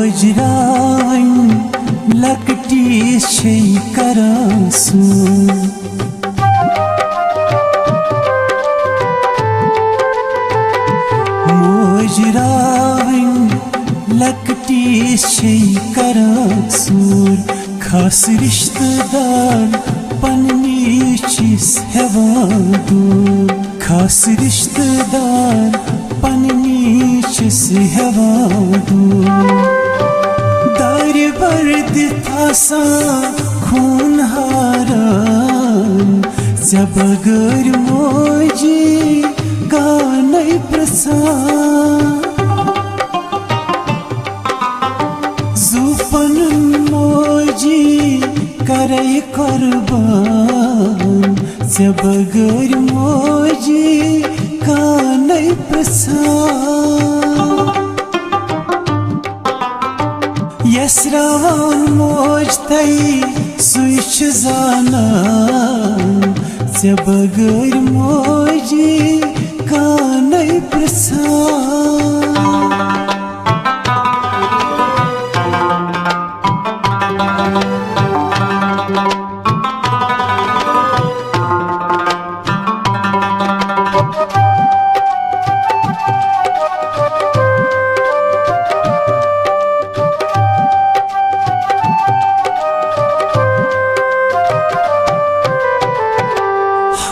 मोजरान लकटी छे करासू मोजरान लकटी छे करासूर खास रिश्तेदार पन्नी चिस हेवान दूर खास रिश्तेदार पन्नी चिस हेवान दूर दार बर्द थासा खून हारान जबगर मोजी गानई प्रसान जुफन मोजी करे कुर्बान जबगर मोजी गानई प्रसान यसरान मोज तई सुच जानान जबगर मोजी गानई प्रसान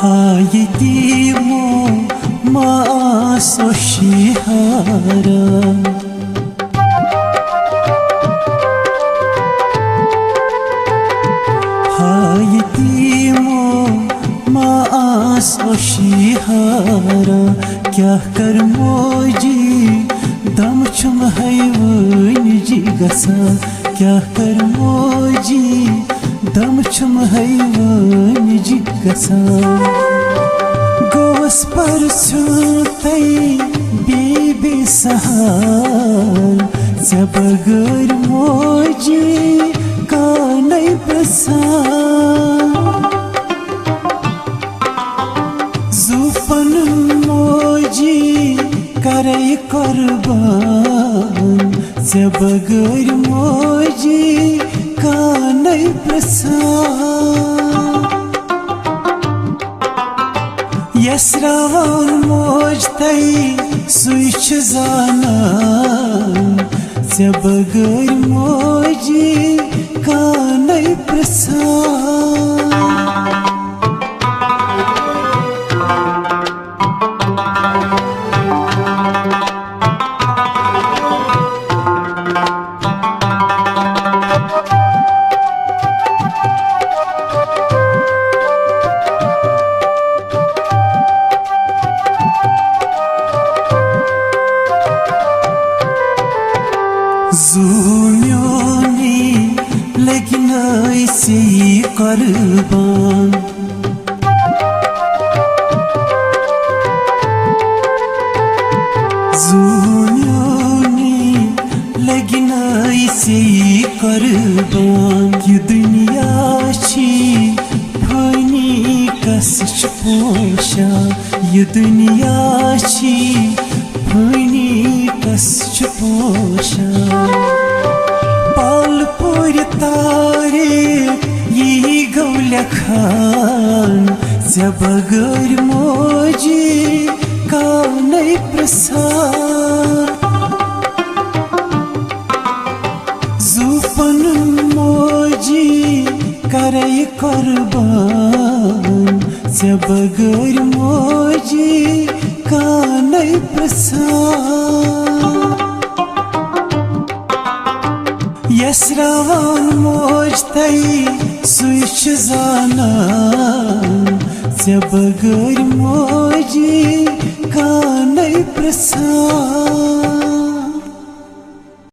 Haydi maaso shihara Haydi maaso shihara Kya kar moji dam chum hayvan ji gasa Kya kar moji dam chum hayvan ji gasa गोस पर सुतई बीबी सहार जबगर मोजी कानई प्रसान जुफन मोजी करे कुर्बान जबगर मोजी कानई प्रसान यसरान मोज तई सुच जानान जबगर मोजी कानई प्रसान जुम्योनी लेकिन ऐसी कुर्बान जुम्योनी लेकिन ऐसी कुर्बान ये दुनिया छी फनी कस पोशा ये दुनिया छी फनी कस पोशा पालपुर तारे ये गौल खान जबगर मोजी कानई प्रसान जुफन मोजी करे कुर्बान जबगर मोजी कानई प्रसान यसरान मोज तई सुच जानान जबगर मोजी कानई प्रसान